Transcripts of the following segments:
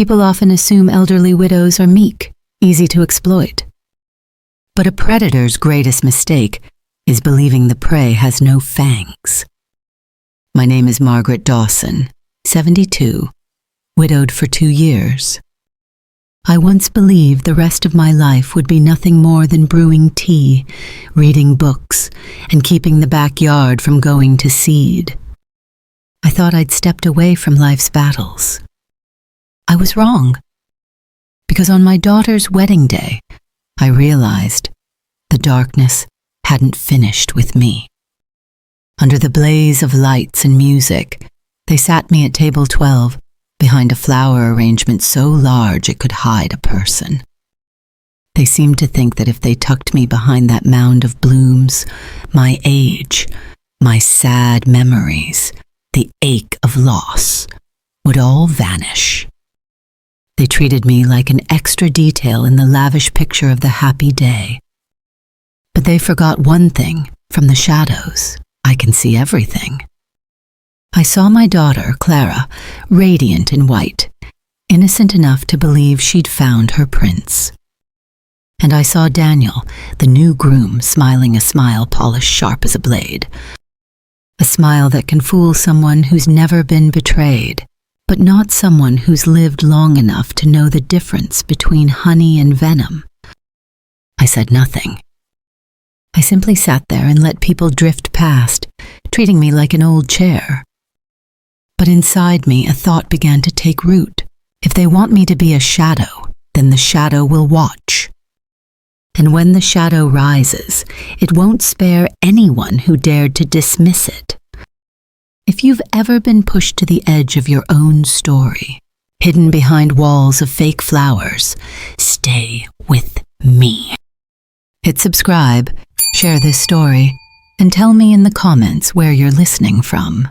People often assume elderly widows are meek, easy to exploit. But a predator's greatest mistake is believing the prey has no fangs. My name is Margaret Dawson, 72, widowed for 2 years. I once believed the rest of my life would be nothing more than brewing tea, reading books, and keeping the backyard from going to seed. I thought I'd stepped away from life's battles. I was wrong, because on my daughter's wedding day, I realized the darkness hadn't finished with me. Under the blaze of lights and music, they sat me at table 12, behind a flower arrangement so large it could hide a person. They seemed to think that if they tucked me behind that mound of blooms, my age, my sad memories, the ache of loss, would all vanish. They treated me like an extra detail in the lavish picture of the happy day. But they forgot one thing: from the shadows, I can see everything. I saw my daughter, Clara, radiant in white, innocent enough to believe she'd found her prince. And I saw Daniel, the new groom, smiling a smile polished sharp as a blade. A smile that can fool someone who's never been betrayed, but not someone who's lived long enough to know the difference between honey and venom. I said nothing. I simply sat there and let people drift past, treating me like an old chair. But inside me, a thought began to take root. If they want me to be a shadow, then the shadow will watch. And when the shadow rises, it won't spare anyone who dared to dismiss it. If you've ever been pushed to the edge of your own story, hidden behind walls of fake flowers, stay with me. Hit subscribe, share this story, and tell me in the comments where you're listening from.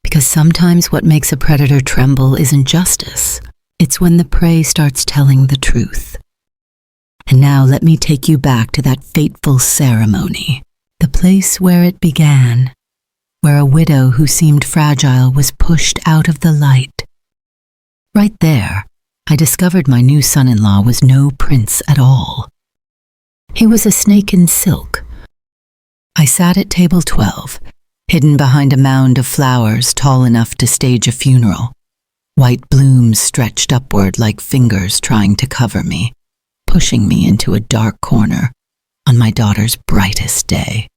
Because sometimes what makes a predator tremble isn't justice. It's when the prey starts telling the truth. And now let me take you back to that fateful ceremony, the place where it began, where a widow who seemed fragile was pushed out of the light. Right there, I discovered my new son-in-law was no prince at all. He was a snake in silk. I sat at table 12, hidden behind a mound of flowers tall enough to stage a funeral. White blooms stretched upward like fingers trying to cover me, pushing me into a dark corner on my daughter's brightest day.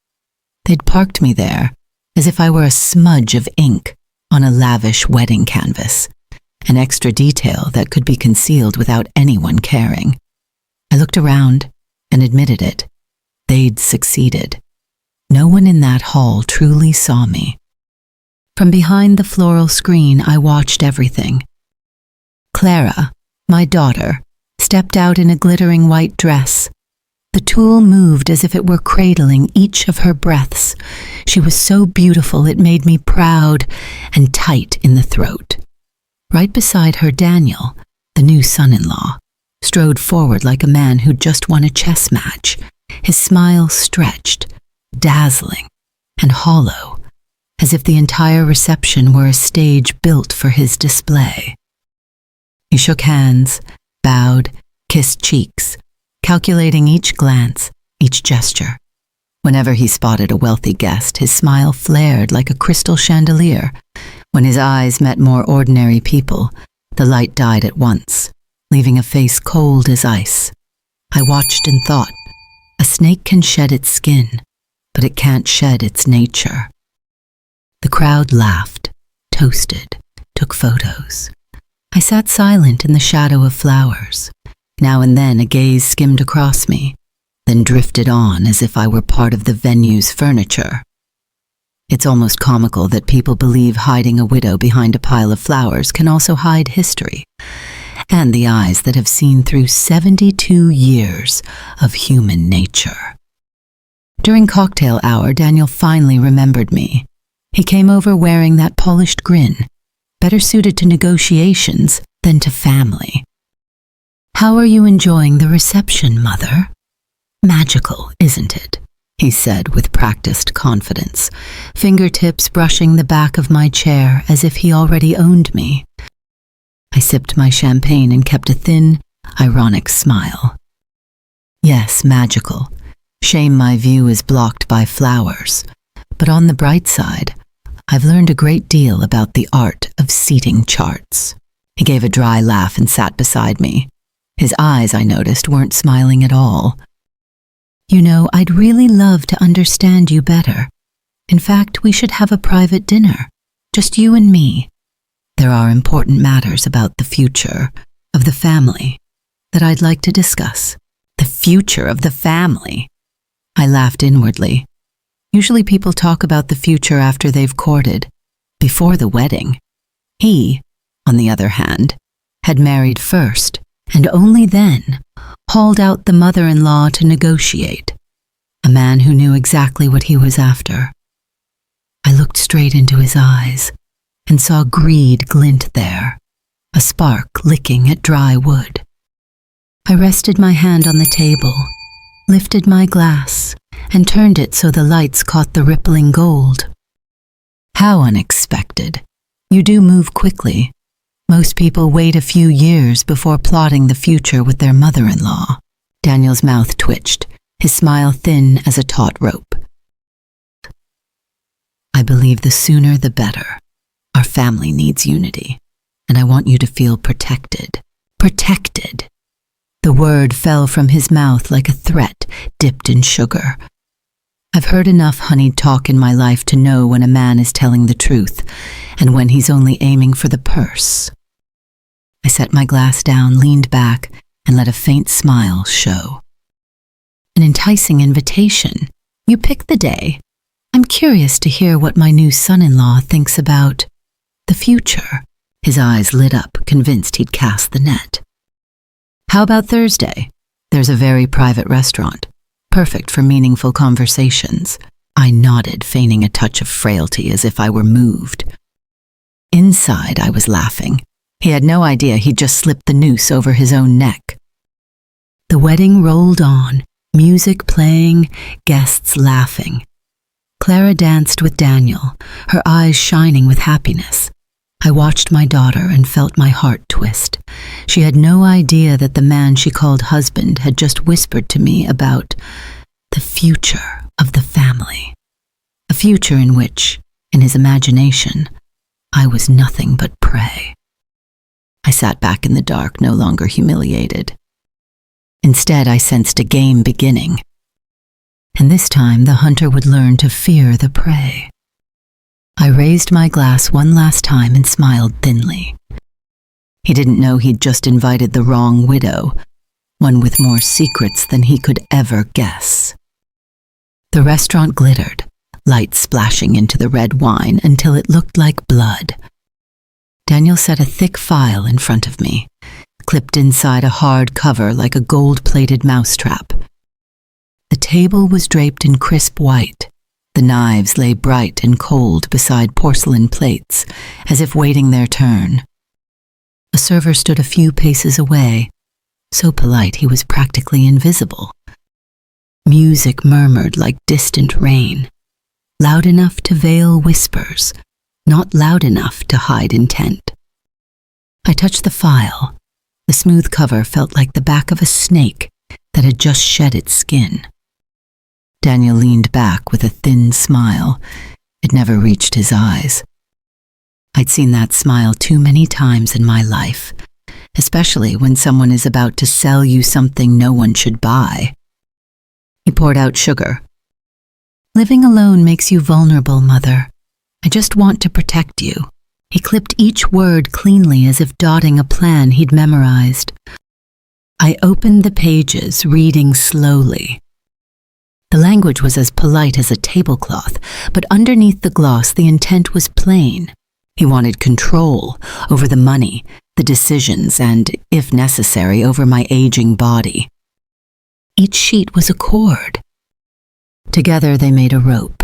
They'd parked me there as if I were a smudge of ink on a lavish wedding canvas, an extra detail that could be concealed without anyone caring. I looked around and admitted it. They'd succeeded. No one in that hall truly saw me. From behind the floral screen, I watched everything. Clara, my daughter, stepped out in a glittering white dress. The tulle moved as if it were cradling each of her breaths. She was so beautiful it made me proud and tight in the throat. Right beside her, Daniel, the new son-in-law, strode forward like a man who'd just won a chess match, his smile stretched, dazzling, and hollow, as if the entire reception were a stage built for his display. He shook hands, bowed, kissed cheeks, calculating each glance, each gesture. Whenever he spotted a wealthy guest, his smile flared like a crystal chandelier. When his eyes met more ordinary people, the light died at once, leaving a face cold as ice. I watched and thought, a snake can shed its skin, but it can't shed its nature. The crowd laughed, toasted, took photos. I sat silent in the shadow of flowers. Now and then a gaze skimmed across me, then drifted on as if I were part of the venue's furniture. It's almost comical that people believe hiding a widow behind a pile of flowers can also hide history, and the eyes that have seen through 72 years of human nature. During cocktail hour, Daniel finally remembered me. He came over wearing that polished grin, better suited to negotiations than to family. "How are you enjoying the reception, Mother?" "Magical, isn't it?" he said with practiced confidence, fingertips brushing the back of my chair as if he already owned me. I sipped my champagne and kept a thin, ironic smile. Yes, magical. Shame my view is blocked by flowers. But on the bright side, I've learned a great deal about the art of seating charts. He gave a dry laugh and sat beside me. His eyes, I noticed, weren't smiling at all. You know, I'd really love to understand you better. In fact, we should have a private dinner, just you and me. There are important matters about the future of the family that I'd like to discuss. The future of the family? I laughed inwardly. Usually people talk about the future after they've courted, before the wedding. He, on the other hand, had married first, and only then hauled out the mother-in-law to negotiate, a man who knew exactly what he was after. I looked straight into his eyes and saw greed glint there, a spark licking at dry wood. I rested my hand on the table, lifted my glass, and turned it so the lights caught the rippling gold. How unexpected. You do move quickly. Most people wait a few years before plotting the future with their mother-in-law. Daniel's mouth twitched, his smile thin as a taut rope. I believe the sooner the better. Our family needs unity, and I want you to feel protected. Protected! The word fell from his mouth like a threat dipped in sugar. I've heard enough honeyed talk in my life to know when a man is telling the truth, and when he's only aiming for the purse. I set my glass down, leaned back, and let a faint smile show. An enticing invitation. You pick the day. I'm curious to hear what my new son-in-law thinks about the future. His eyes lit up, convinced he'd cast the net. How about Thursday? There's a very private restaurant, perfect for meaningful conversations. I nodded, feigning a touch of frailty as if I were moved. Inside, I was laughing. He had no idea he'd just slipped the noose over his own neck. The wedding rolled on, music playing, guests laughing. Clara danced with Daniel, her eyes shining with happiness. I watched my daughter and felt my heart twist. She had no idea that the man she called husband had just whispered to me about the future of the family. A future in which, in his imagination, I was nothing but prey. I sat back in the dark, no longer humiliated. Instead, I sensed a game beginning. And this time the hunter would learn to fear the prey. I raised my glass one last time and smiled thinly. He didn't know he'd just invited the wrong widow, one with more secrets than he could ever guess. The restaurant glittered, light splashing into the red wine until it looked like blood. Daniel set a thick file in front of me, clipped inside a hard cover like a gold-plated mousetrap. The table was draped in crisp white. The knives lay bright and cold beside porcelain plates, as if waiting their turn. A server stood a few paces away, so polite he was practically invisible. Music murmured like distant rain, loud enough to veil whispers, not loud enough to hide intent. I touched the file. The smooth cover felt like the back of a snake that had just shed its skin. Daniel leaned back with a thin smile. It never reached his eyes. I'd seen that smile too many times in my life, especially when someone is about to sell you something no one should buy. He poured out sugar. Living alone makes you vulnerable, Mother. I just want to protect you. He clipped each word cleanly as if dotting a plan he'd memorized. I opened the pages, reading slowly. The language was as polite as a tablecloth, but underneath the gloss the intent was plain. He wanted control over the money, the decisions, and, if necessary, over my aging body. Each sheet was a cord. Together they made a rope.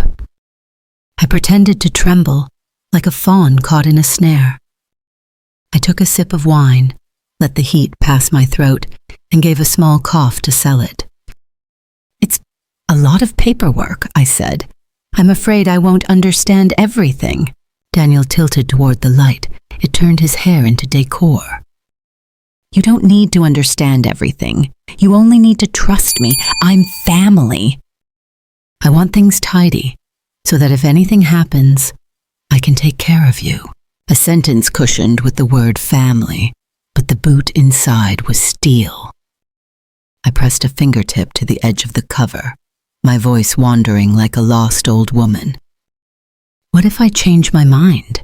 I pretended to tremble, like a fawn caught in a snare. I took a sip of wine, let the heat pass my throat, and gave a small cough to sell it. It's a lot of paperwork, I said. I'm afraid I won't understand everything. Daniel tilted toward the light. It turned his hair into decor. You don't need to understand everything. You only need to trust me. I'm family. I want things tidy, so that if anything happens, I can take care of you. A sentence cushioned with the word family, but the boot inside was steel. I pressed a fingertip to the edge of the cover, my voice wandering like a lost old woman. What if I change my mind?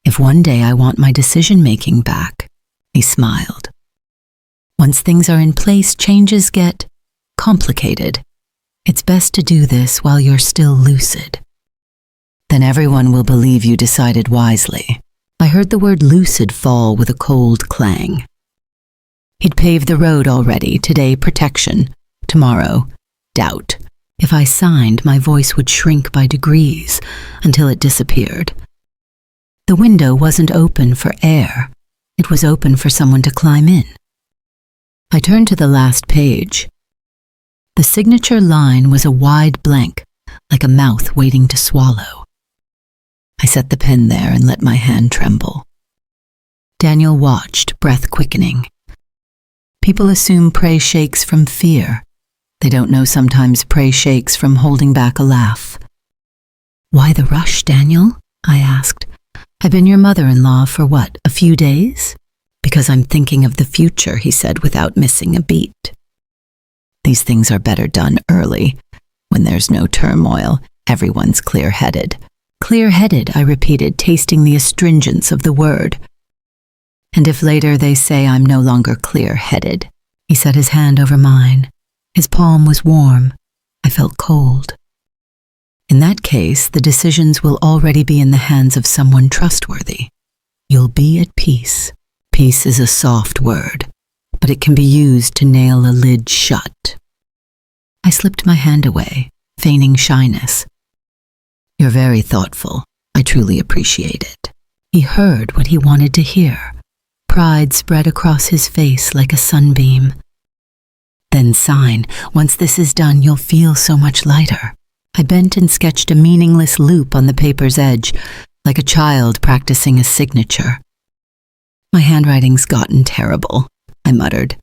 If one day I want my decision-making back? He smiled. Once things are in place, changes get complicated. It's best to do this while you're still lucid. Then everyone will believe you decided wisely. I heard the word lucid fall with a cold clang. He'd paved the road already. Today, protection. Tomorrow, doubt. If I signed, my voice would shrink by degrees until it disappeared. The window wasn't open for air. It was open for someone to climb in. I turned to the last page. The signature line was a wide blank, like a mouth waiting to swallow. I set the pen there and let my hand tremble. Daniel watched, breath quickening. People assume prey shakes from fear. They don't know sometimes prey shakes from holding back a laugh. Why the rush, Daniel? I asked. I've been your mother-in-law for what, a few days? Because I'm thinking of the future, he said without missing a beat. These things are better done early. When there's no turmoil, everyone's clear-headed. Clear-headed, I repeated, tasting the astringence of the word. And if later they say I'm no longer clear-headed, he set his hand over mine. His palm was warm. I felt cold. In that case, the decisions will already be in the hands of someone trustworthy. You'll be at peace. Peace is a soft word, but it can be used to nail a lid shut. I slipped my hand away, feigning shyness. You're very thoughtful. I truly appreciate it. He heard what he wanted to hear. Pride spread across his face like a sunbeam. Then sign. Once this is done, you'll feel so much lighter. I bent and sketched a meaningless loop on the paper's edge, like a child practicing a signature. My handwriting's gotten terrible, I muttered.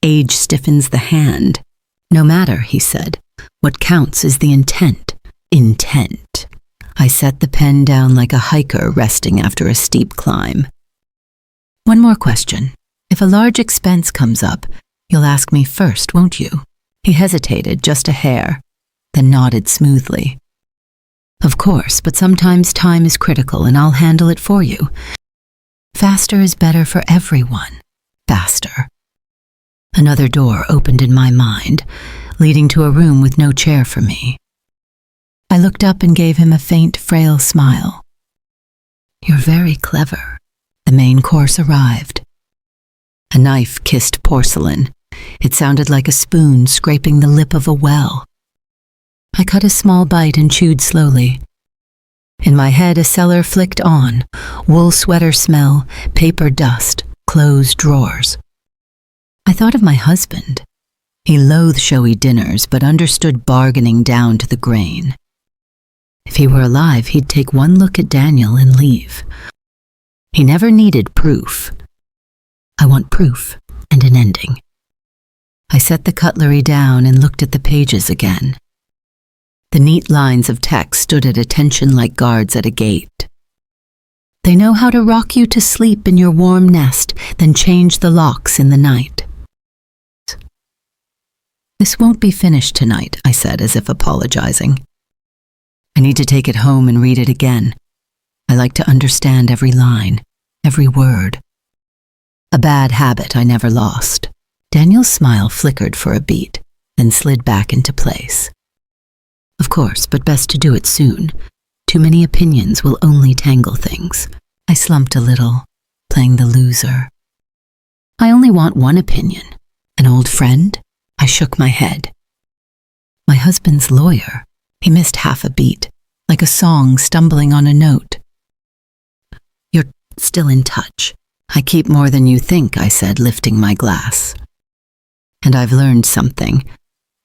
Age stiffens the hand. No matter, he said. What counts is the intent. Intent. I set the pen down like a hiker resting after a steep climb. One more question. If a large expense comes up, you'll ask me first, won't you? He hesitated just a hair, then nodded smoothly. Of course, but sometimes time is critical and I'll handle it for you. Faster is better for everyone. Faster. Another door opened in my mind, leading to a room with no chair for me. I looked up and gave him a faint, frail smile. You're very clever. The main course arrived. A knife kissed porcelain. It sounded like a spoon scraping the lip of a well. I cut a small bite and chewed slowly. In my head, a cellar flicked on, wool sweater smell, paper dust, closed drawers. I thought of my husband. He loathed showy dinners, but understood bargaining down to the grain. If he were alive, he'd take one look at Daniel and leave. He never needed proof. I want proof and an ending. I set the cutlery down and looked at the pages again. The neat lines of text stood at attention like guards at a gate. They know how to rock you to sleep in your warm nest, then change the locks in the night. This won't be finished tonight, I said, as if apologizing. I need to take it home and read it again. I like to understand every line, every word. A bad habit I never lost. Daniel's smile flickered for a beat, then slid back into place. Of course, but best to do it soon. Too many opinions will only tangle things. I slumped a little, playing the loser. I only want one opinion. An old friend? I shook my head. My husband's lawyer. He missed half a beat, like a song stumbling on a note. You're still in touch. I keep more than you think, I said, lifting my glass. And I've learned something.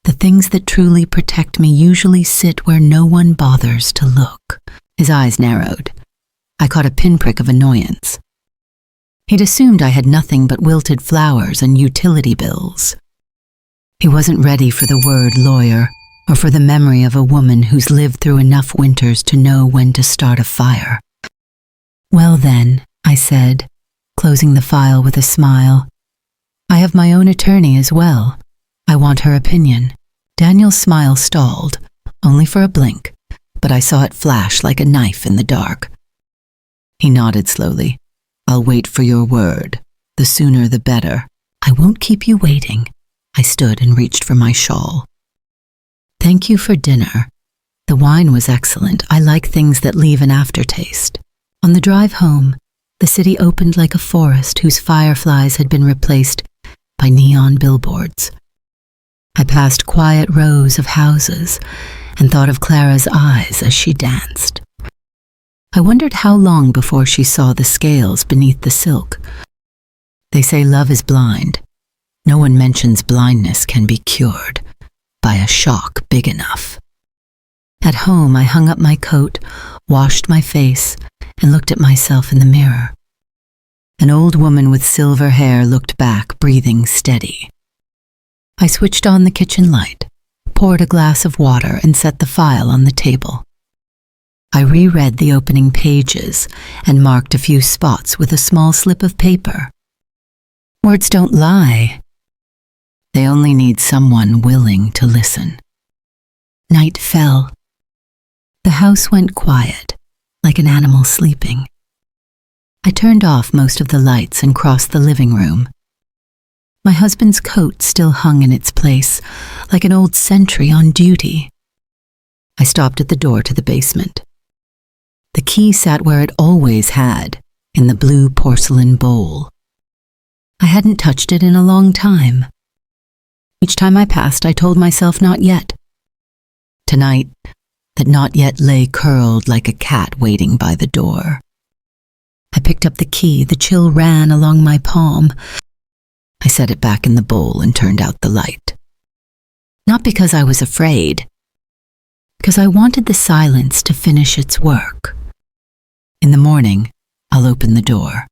The things that truly protect me usually sit where no one bothers to look. His eyes narrowed. I caught a pinprick of annoyance. He'd assumed I had nothing but wilted flowers and utility bills. He wasn't ready for the word lawyer or for the memory of a woman who's lived through enough winters to know when to start a fire. Well then, I said, closing the file with a smile. I have my own attorney as well. I want her opinion. Daniel's smile stalled, only for a blink, but I saw it flash like a knife in the dark. He nodded slowly. I'll wait for your word. The sooner the better. I won't keep you waiting. I stood and reached for my shawl. Thank you for dinner. The wine was excellent. I like things that leave an aftertaste. On the drive home, the city opened like a forest whose fireflies had been replaced by neon billboards. I passed quiet rows of houses and thought of Clara's eyes as she danced. I wondered how long before she saw the scales beneath the silk. They say love is blind. No one mentions blindness can be cured by a shock big enough. At home, I hung up my coat, washed my face, and looked at myself in the mirror. An old woman with silver hair looked back, breathing steady. I switched on the kitchen light, poured a glass of water, and set the file on the table. I reread the opening pages and marked a few spots with a small slip of paper. Words don't lie. They only need someone willing to listen. Night fell. The house went quiet, like an animal sleeping. I turned off most of the lights and crossed the living room. My husband's coat still hung in its place, like an old sentry on duty. I stopped at the door to the basement. The key sat where it always had, in the blue porcelain bowl. I hadn't touched it in a long time. Each time I passed, I told myself not yet. Tonight, that not yet lay curled like a cat waiting by the door. I picked up the key, the chill ran along my palm. I set it back in the bowl and turned out the light. Not because I was afraid, because I wanted the silence to finish its work. In the morning, I'll open the door.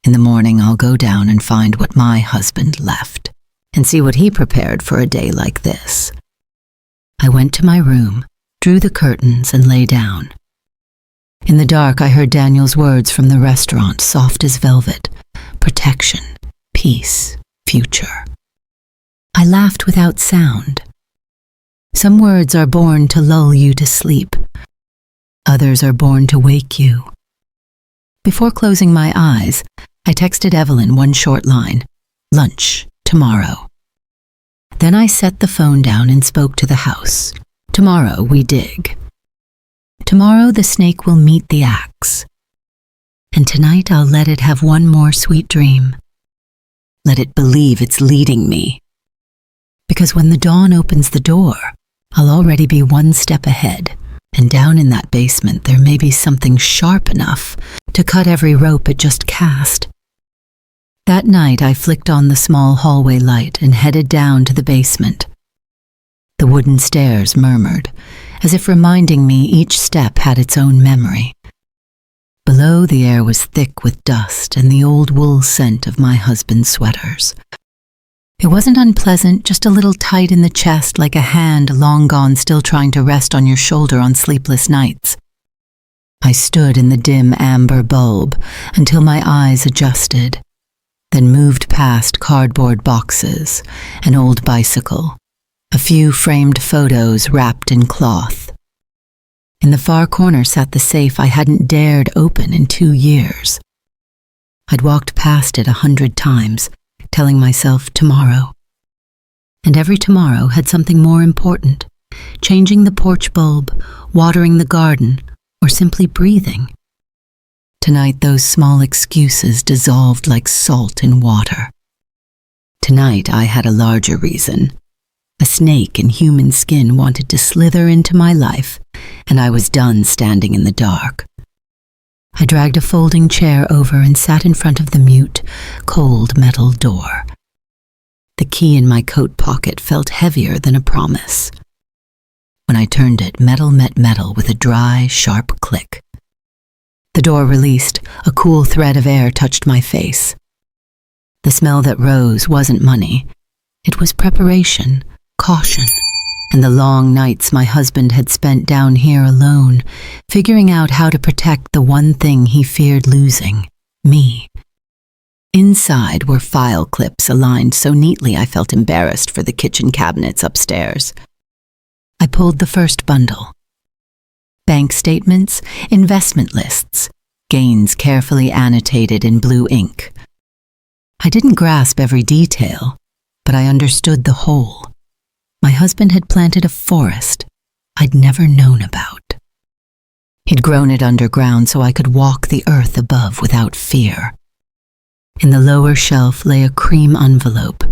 In the morning, I'll go down and find what my husband left, and see what he prepared for a day like this. I went to my room, drew the curtains, and lay down. In the dark, I heard Daniel's words from the restaurant, soft as velvet. Protection, peace, future. I laughed without sound. Some words are born to lull you to sleep. Others are born to wake you. Before closing my eyes, I texted Evelyn one short line, lunch, tomorrow. Then I set the phone down and spoke to the house. Tomorrow we dig. Tomorrow the snake will meet the axe. And tonight I'll let it have one more sweet dream. Let it believe it's leading me. Because when the dawn opens the door, I'll already be one step ahead. And down in that basement there may be something sharp enough to cut every rope it just cast. That night I flicked on the small hallway light and headed down to the basement. The wooden stairs murmured, as if reminding me each step had its own memory. Below, the air was thick with dust and the old wool scent of my husband's sweaters. It wasn't unpleasant, just a little tight in the chest, like a hand long gone still trying to rest on your shoulder on sleepless nights. I stood in the dim amber bulb until my eyes adjusted, then moved past cardboard boxes, an old bicycle, a few framed photos wrapped in cloth. In the far corner sat the safe I hadn't dared open in 2 years. I'd walked past it 100 times, telling myself tomorrow. And every tomorrow had something more important, changing the porch bulb, watering the garden, or simply breathing. Tonight those small excuses dissolved like salt in water. Tonight I had a larger reason. A snake in human skin wanted to slither into my life, and I was done standing in the dark. I dragged a folding chair over and sat in front of the mute, cold metal door. The key in my coat pocket felt heavier than a promise. When I turned it, metal met metal with a dry, sharp click. The door released, a cool thread of air touched my face. The smell that rose wasn't money. It was preparation, caution, and the long nights my husband had spent down here alone, figuring out how to protect the one thing he feared losing, me. Inside were file clips aligned so neatly I felt embarrassed for the kitchen cabinets upstairs. I pulled the first bundle. Bank statements, investment lists, gains carefully annotated in blue ink. I didn't grasp every detail, but I understood the whole. My husband had planted a forest I'd never known about. He'd grown it underground so I could walk the earth above without fear. In the lower shelf lay a cream envelope,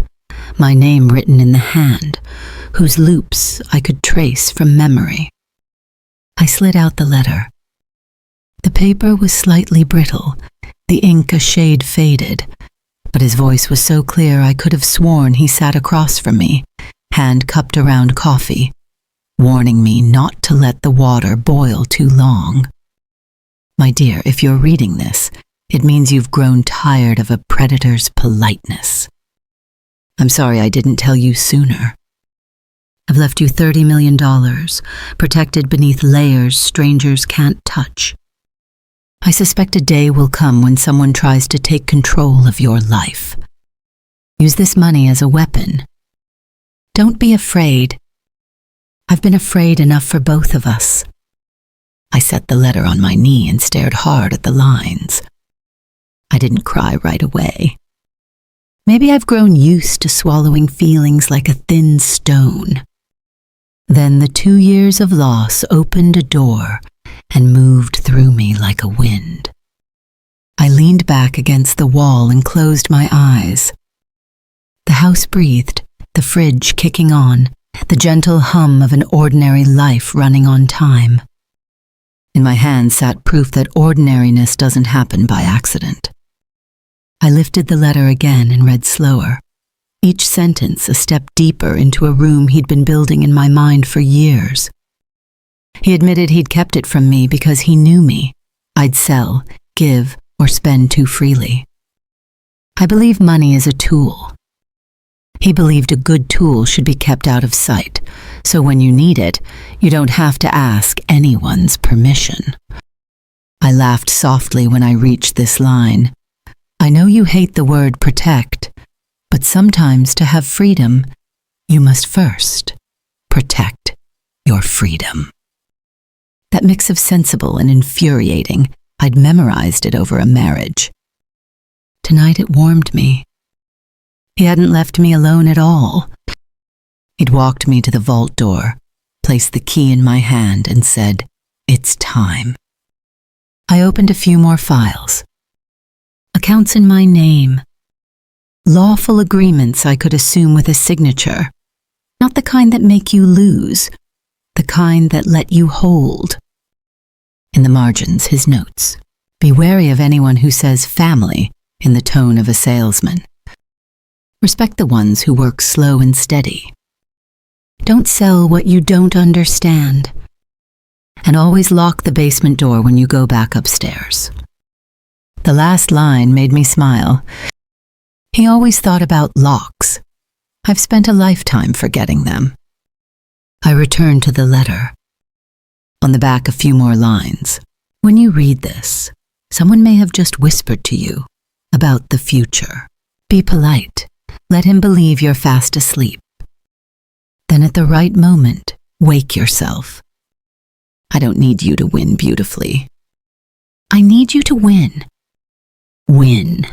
my name written in the hand, whose loops I could trace from memory. I slid out the letter. The paper was slightly brittle, the ink a shade faded, but his voice was so clear I could have sworn he sat across from me, hand cupped around coffee, warning me not to let the water boil too long. My dear, if you're reading this, it means you've grown tired of a predator's politeness. I'm sorry I didn't tell you sooner. I've left you $30 million, protected beneath layers strangers can't touch. I suspect a day will come when someone tries to take control of your life. Use this money as a weapon. Don't be afraid. I've been afraid enough for both of us. I set the letter on my knee and stared hard at the lines. I didn't cry right away. Maybe I've grown used to swallowing feelings like a thin stone. Then the 2 years of loss opened a door and moved through me like a wind. I leaned back against the wall and closed my eyes. The house breathed, the fridge kicking on, the gentle hum of an ordinary life running on time. In my hand sat proof that ordinariness doesn't happen by accident. I lifted the letter again and read slower, each sentence a step deeper into a room he'd been building in my mind for years. He admitted he'd kept it from me because he knew me. I'd sell, give, or spend too freely. I believe money is a tool. He believed a good tool should be kept out of sight, so when you need it, you don't have to ask anyone's permission. I laughed softly when I reached this line. I know you hate the word protect, but sometimes to have freedom, you must first protect your freedom. That mix of sensible and infuriating, I'd memorized it over a marriage. Tonight it warmed me. He hadn't left me alone at all. He'd walked me to the vault door, placed the key in my hand, and said, "It's time." I opened a few more files. Accounts in my name. Lawful agreements I could assume with a signature. Not the kind that make you lose, the kind that let you hold. In the margins, his notes. Be wary of anyone who says family in the tone of a salesman. Respect the ones who work slow and steady. Don't sell what you don't understand. And always lock the basement door when you go back upstairs. The last line made me smile. He always thought about locks. I've spent a lifetime forgetting them. I returned to the letter. On the back, a few more lines. When you read this, someone may have just whispered to you about the future. Be polite. Let him believe you're fast asleep. Then at the right moment, wake yourself. I don't need you to win beautifully. I need you to win. Win.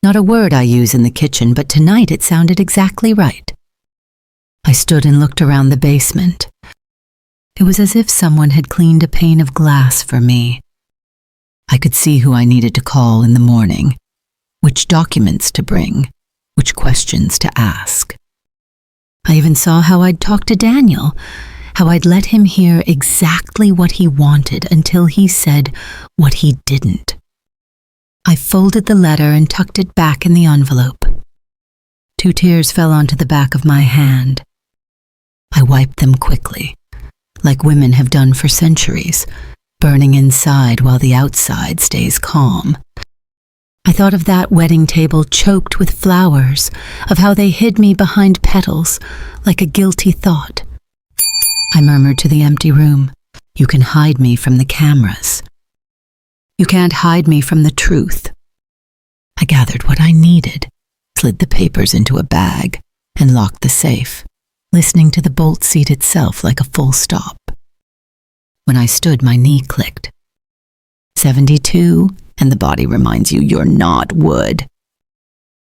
Not a word I use in the kitchen, but tonight it sounded exactly right. I stood and looked around the basement. It was as if someone had cleaned a pane of glass for me. I could see who I needed to call in the morning, which documents to bring, which questions to ask. I even saw how I'd talk to Daniel, how I'd let him hear exactly what he wanted until he said what he didn't. I folded the letter and tucked it back in the envelope. 2 tears fell onto the back of my hand. I wiped them quickly, like women have done for centuries, burning inside while the outside stays calm. I thought of that wedding table choked with flowers, of how they hid me behind petals, like a guilty thought. I murmured to the empty room, "You can hide me from the cameras. You can't hide me from the truth." I gathered what I needed, slid the papers into a bag, and locked the safe, listening to the bolt seat itself like a full stop. When I stood, my knee clicked. 72, and the body reminds you you're not wood.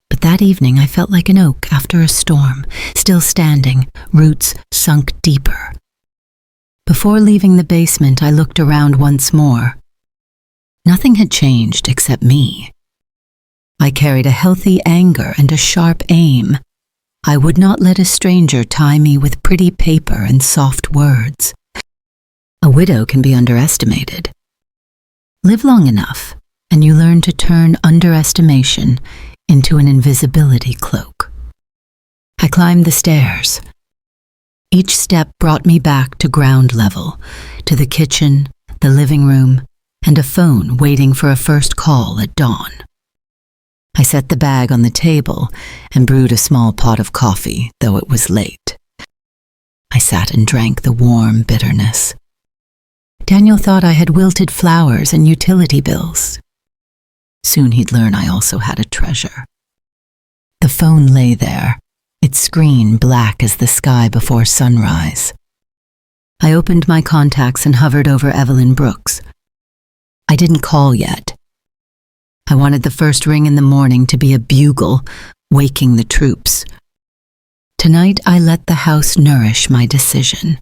But that evening I felt like an oak after a storm, still standing, roots sunk deeper. Before leaving the basement, I looked around once more. Nothing had changed except me. I carried a healthy anger and a sharp aim. I would not let a stranger tie me with pretty paper and soft words. A widow can be underestimated. Live long enough, and you learn to turn underestimation into an invisibility cloak. I climbed the stairs. Each step brought me back to ground level, to the kitchen, the living room, and a phone waiting for a first call at dawn. I set the bag on the table and brewed a small pot of coffee, though it was late. I sat and drank the warm bitterness. Daniel thought I had wilted flowers and utility bills. Soon he'd learn I also had a treasure. The phone lay there, its screen black as the sky before sunrise. I opened my contacts and hovered over Evelyn Brooks. I didn't call yet. I wanted the first ring in the morning to be a bugle, waking the troops. Tonight I let the house nourish my decision.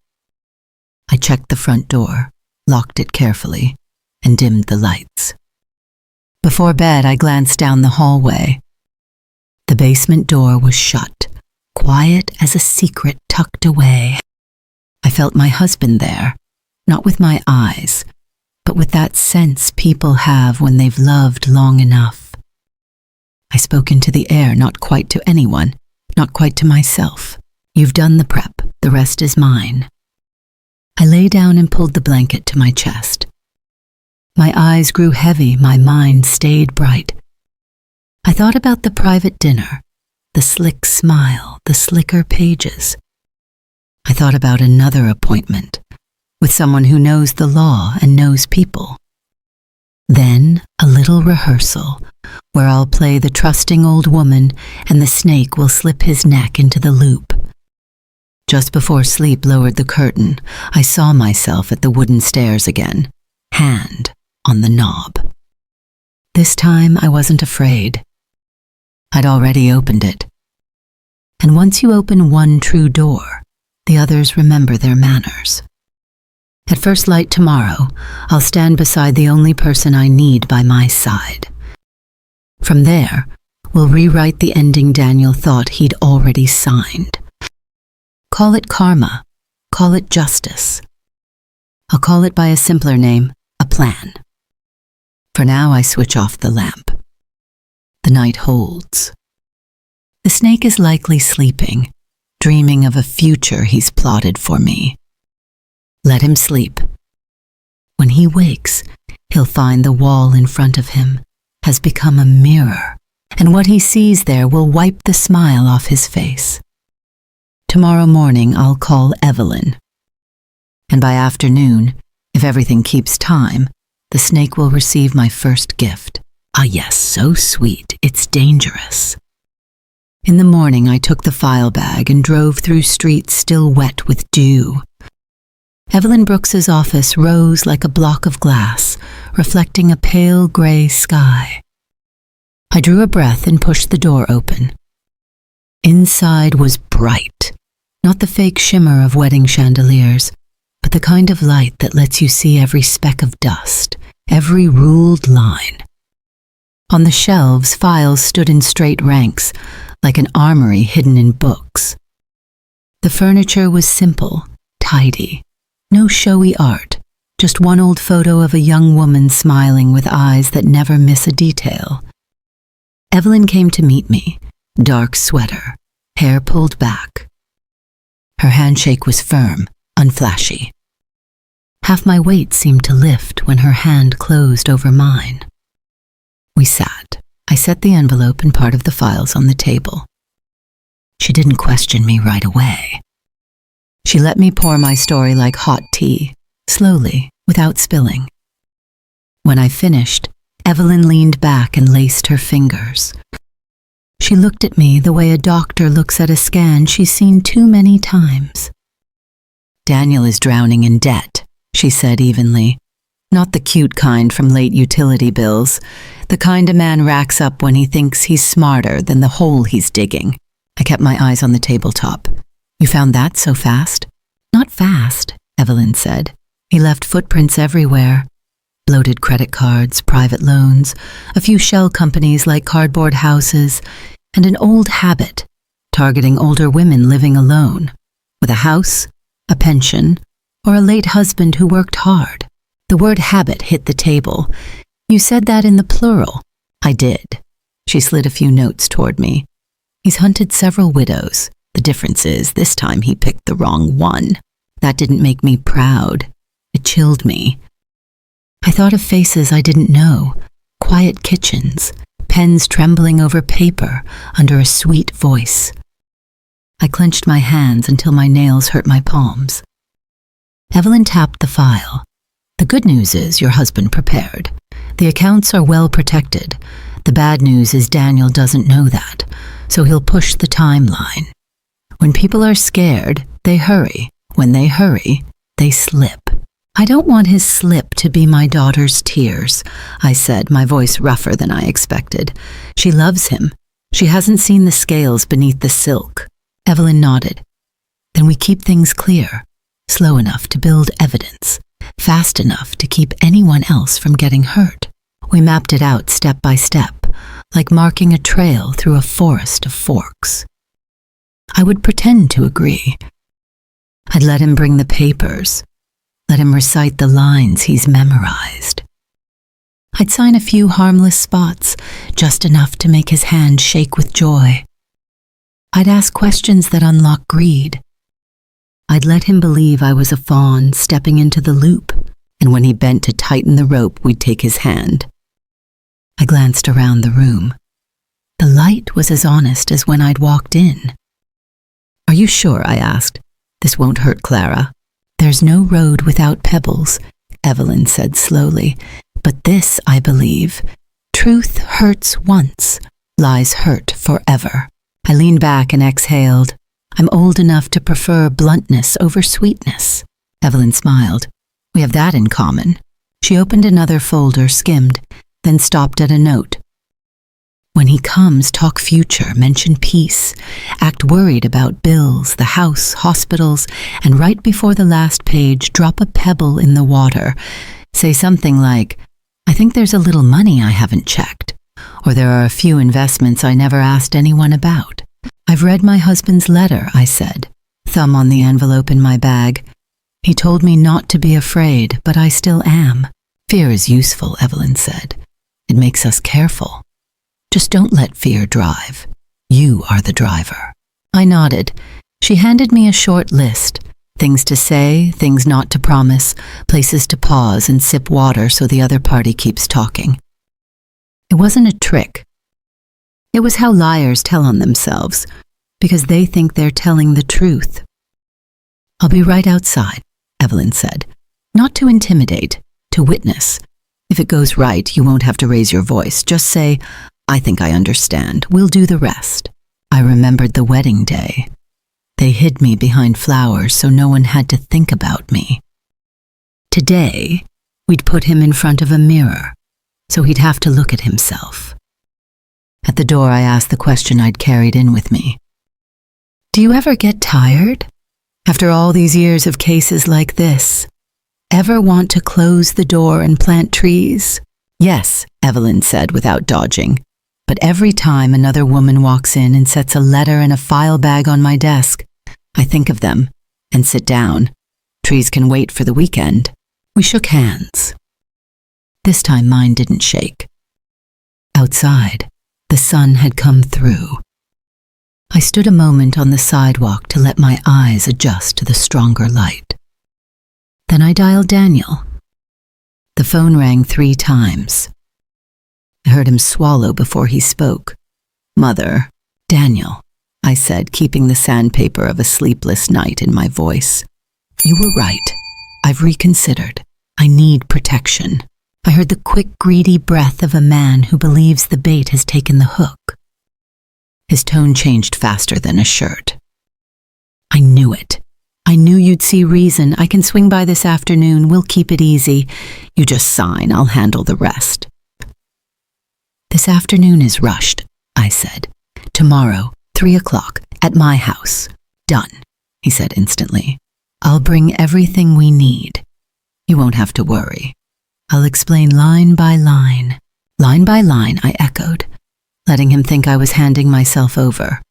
I checked the front door, locked it carefully, and dimmed the lights. Before bed, I glanced down the hallway. The basement door was shut, quiet as a secret tucked away. I felt my husband there, not with my eyes, but with that sense people have when they've loved long enough. I spoke into the air, not quite to anyone, not quite to myself. You've done the prep, the rest is mine. I lay down and pulled the blanket to my chest. My eyes grew heavy, my mind stayed bright. I thought about the private dinner, the slick smile, the slicker pages. I thought about another appointment, with someone who knows the law and knows people. Then a little rehearsal, where I'll play the trusting old woman and the snake will slip his neck into the loop. Just before sleep lowered the curtain, I saw myself at the wooden stairs again, hand on the knob. This time I wasn't afraid. I'd already opened it. And once you open one true door, the others remember their manners. At first light tomorrow, I'll stand beside the only person I need by my side. From there, we'll rewrite the ending Daniel thought he'd already signed. Call it karma, call it justice. I'll call it by a simpler name, a plan. For now, I switch off the lamp. The night holds. The snake is likely sleeping, dreaming of a future he's plotted for me. Let him sleep. When he wakes, he'll find the wall in front of him has become a mirror, and what he sees there will wipe the smile off his face. Tomorrow morning, I'll call Evelyn. And by afternoon, if everything keeps time, the snake will receive my first gift. Ah yes, so sweet, it's dangerous. In the morning, I took the file bag and drove through streets still wet with dew. Evelyn Brooks's office rose like a block of glass, reflecting a pale gray sky. I drew a breath and pushed the door open. Inside was bright, not the fake shimmer of wedding chandeliers, but the kind of light that lets you see every speck of dust, every ruled line. On the shelves, files stood in straight ranks, like an armory hidden in books. The furniture was simple, tidy. No showy art, just one old photo of a young woman smiling with eyes that never miss a detail. Evelyn came to meet me, dark sweater, hair pulled back. Her handshake was firm, unflashy. Half my weight seemed to lift when her hand closed over mine. We sat. I set the envelope and part of the files on the table. She didn't question me right away. She let me pour my story like hot tea, slowly, without spilling. When I finished, Evelyn leaned back and laced her fingers. She looked at me the way a doctor looks at a scan she's seen too many times. "Daniel is drowning in debt," she said evenly. "Not the cute kind from late utility bills, the kind a man racks up when he thinks he's smarter than the hole he's digging." I kept my eyes on the tabletop. "You found that so fast?" "Not fast," Evelyn said. "He left footprints everywhere. Bloated credit cards, private loans, a few shell companies like cardboard houses, and an old habit, targeting older women living alone, with a house, a pension, or a late husband who worked hard." The word habit hit the table. "You said that in the plural." "I did." She slid a few notes toward me. "He's hunted several widows. The difference is, this time he picked the wrong one. That didn't make me proud. It chilled me. I thought of faces I didn't know, quiet kitchens, pens trembling over paper under a sweet voice. I clenched my hands until my nails hurt my palms. Evelyn tapped the file. "The good news is your husband prepared. The accounts are well protected. The bad news is Daniel doesn't know that, so he'll push the timeline. When people are scared, they hurry. When they hurry, they slip." "I don't want his slip to be my daughter's tears," I said, my voice rougher than I expected. "She loves him. She hasn't seen the scales beneath the silk." Evelyn nodded. "Then we keep things clear, slow enough to build evidence, fast enough to keep anyone else from getting hurt." We mapped it out step by step, like marking a trail through a forest of forks. I would pretend to agree. I'd let him bring the papers. Let him recite the lines he's memorized. I'd sign a few harmless spots, just enough to make his hand shake with joy. I'd ask questions that unlock greed. I'd let him believe I was a fawn stepping into the loop, and when he bent to tighten the rope, we'd take his hand. I glanced around the room. The light was as honest as when I'd walked in. "Are you sure?" I asked. "This won't hurt Clara?" "There's no road without pebbles," Evelyn said slowly. "But this, I believe. Truth hurts once, lies hurt forever." I leaned back and exhaled. "I'm old enough to prefer bluntness over sweetness." Evelyn smiled. "We have that in common." She opened another folder, skimmed, then stopped at a note. "When he comes, talk future, mention peace, act worried about bills, the house, hospitals, and right before the last page, drop a pebble in the water. Say something like, 'I think there's a little money I haven't checked,' or 'there are a few investments I never asked anyone about.'" "I've read my husband's letter," I said, thumb on the envelope in my bag. "He told me not to be afraid, but I still am." "Fear is useful," Evelyn said. "It makes us careful. Just don't let fear drive. You are the driver." I nodded. She handed me a short list. Things to say, things not to promise, places to pause and sip water so the other party keeps talking. It wasn't a trick. It was how liars tell on themselves, because they think they're telling the truth. "I'll be right outside," Evelyn said. "Not to intimidate, to witness. If it goes right, you won't have to raise your voice. Just say, 'I think I understand. We'll do the rest.'" I remembered the wedding day. They hid me behind flowers so no one had to think about me. Today, we'd put him in front of a mirror, so he'd have to look at himself. At the door, I asked the question I'd carried in with me. "Do you ever get tired? After all these years of cases like this, ever want to close the door and plant trees?" "Yes," Evelyn said without dodging. "But every time another woman walks in and sets a letter and a file bag on my desk, I think of them and sit down. Trees can wait for the weekend." We shook hands. This time mine didn't shake. Outside, the sun had come through. I stood a moment on the sidewalk to let my eyes adjust to the stronger light. Then I dialed Daniel. The phone rang 3 times. I heard him swallow before he spoke. "Mother, Daniel," I said, keeping the sandpaper of a sleepless night in my voice. "You were right. I've reconsidered. I need protection." I heard the quick, greedy breath of a man who believes the bait has taken the hook. His tone changed faster than a shirt. "I knew it. I knew you'd see reason. I can swing by this afternoon. We'll keep it easy. You just sign. I'll handle the rest." "This afternoon is rushed," I said. "Tomorrow, 3 o'clock, at my house. Done," he said instantly. "I'll bring everything we need. You won't have to worry. I'll explain line by line." "Line by line," I echoed, letting him think I was handing myself over.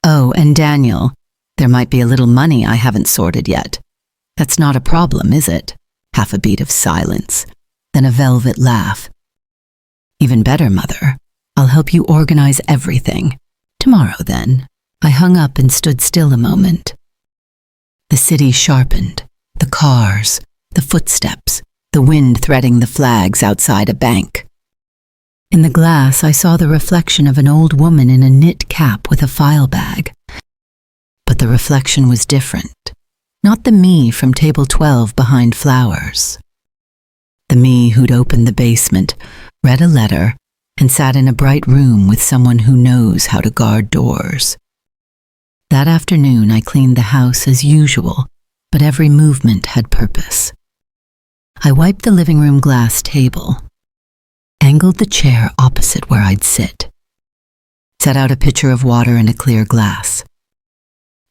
"Oh, and Daniel, there might be a little money I haven't sorted yet. That's not a problem, is it?" Half a beat of silence, then a velvet laugh. "Even better, Mother. I'll help you organize everything. Tomorrow, then." I hung up and stood still a moment. The city sharpened, the cars, the footsteps, the wind threading the flags outside a bank. In the glass, I saw the reflection of an old woman in a knit cap with a file bag. But the reflection was different. Not the me from table 12 behind flowers. The me who'd opened the basement, read a letter, and sat in a bright room with someone who knows how to guard doors. That afternoon, I cleaned the house as usual, but every movement had purpose. I wiped the living room glass table, angled the chair opposite where I'd sit, set out a pitcher of water in a clear glass.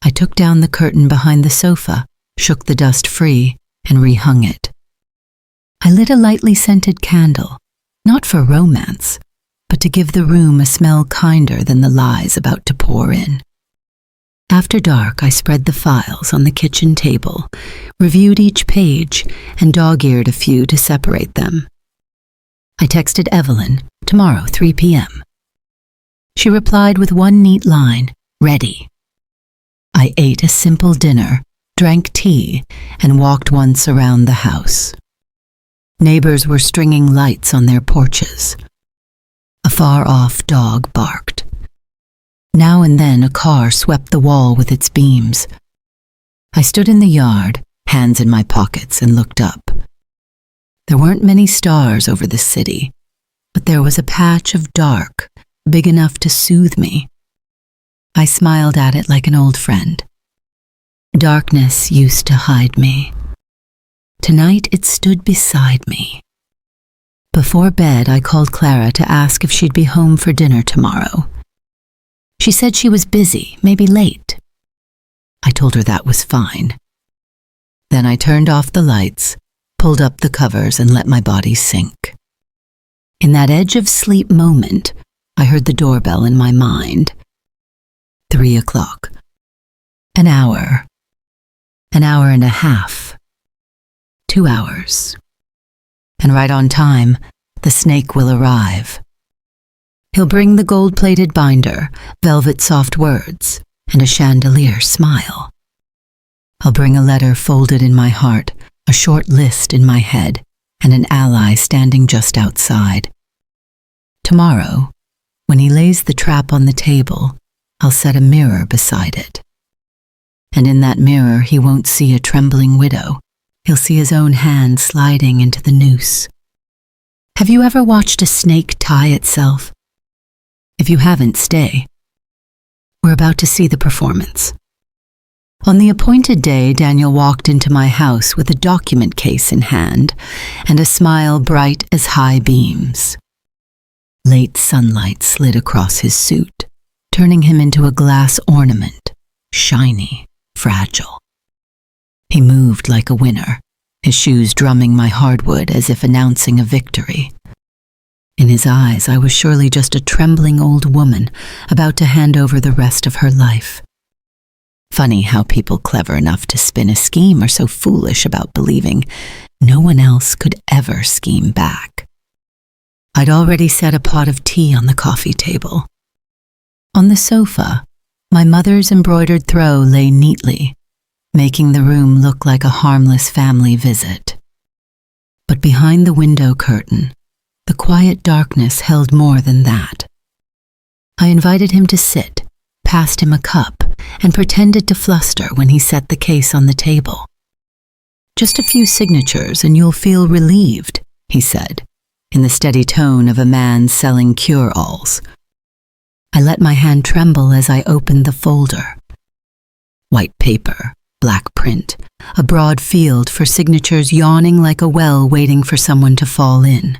I took down the curtain behind the sofa, shook the dust free, and rehung it. I lit a lightly scented candle, not for romance, but to give the room a smell kinder than the lies about to pour in. After dark, I spread the files on the kitchen table, reviewed each page, and dog-eared a few to separate them. I texted Evelyn, "Tomorrow, 3 p.m. She replied with one neat line, "Ready." I ate a simple dinner, drank tea, and walked once around the house. Neighbors were stringing lights on their porches. A far-off dog barked. Now and then a car swept the wall with its beams. I stood in the yard, hands in my pockets, and looked up. There weren't many stars over the city, but there was a patch of dark, big enough to soothe me. I smiled at it like an old friend. Darkness used to hide me. Tonight it stood beside me. Before bed, I called Clara to ask if she'd be home for dinner tomorrow. She said she was busy, maybe late. I told her that was fine. Then I turned off the lights, pulled up the covers, and let my body sink. In that edge of sleep moment, I heard the doorbell in my mind. 3 o'clock. An hour and a half. 2 hours. And right on time, the snake will arrive. He'll bring the gold-plated binder, velvet soft words, and a chandelier smile. I'll bring a letter folded in my heart, a short list in my head, and an ally standing just outside. Tomorrow, when he lays the trap on the table, I'll set a mirror beside it. And in that mirror, he won't see a trembling widow. He'll see his own hand sliding into the noose. Have you ever watched a snake tie itself? If you haven't, stay. We're about to see the performance. On the appointed day, Daniel walked into my house with a document case in hand and a smile bright as high beams. Late sunlight slid across his suit, turning him into a glass ornament, shiny, fragile. He moved like a winner, his shoes drumming my hardwood as if announcing a victory. In his eyes, I was surely just a trembling old woman about to hand over the rest of her life. Funny how people clever enough to spin a scheme are so foolish about believing no one else could ever scheme back. I'd already set a pot of tea on the coffee table. On the sofa, my mother's embroidered throw lay neatly, making the room look like a harmless family visit. But behind the window curtain, the quiet darkness held more than that. I invited him to sit, passed him a cup, and pretended to fluster when he set the case on the table. "Just a few signatures and you'll feel relieved," he said, in the steady tone of a man selling cure-alls. I let my hand tremble as I opened the folder. White paper, black print, a broad field for signatures yawning like a well waiting for someone to fall in.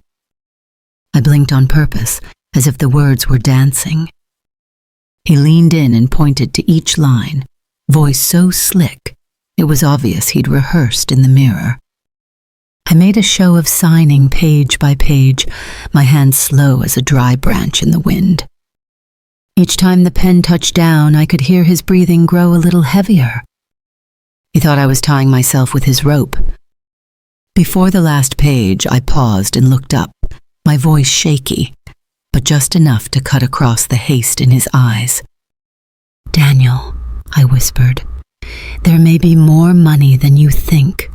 I blinked on purpose, as if the words were dancing. He leaned in and pointed to each line, voice so slick, it was obvious he'd rehearsed in the mirror. I made a show of signing page by page, my hand slow as a dry branch in the wind. Each time the pen touched down, I could hear his breathing grow a little heavier. He thought I was tying myself with his rope. Before the last page, I paused and looked up, my voice shaky, but just enough to cut across the haste in his eyes. "Daniel," I whispered, "there may be more money than you think.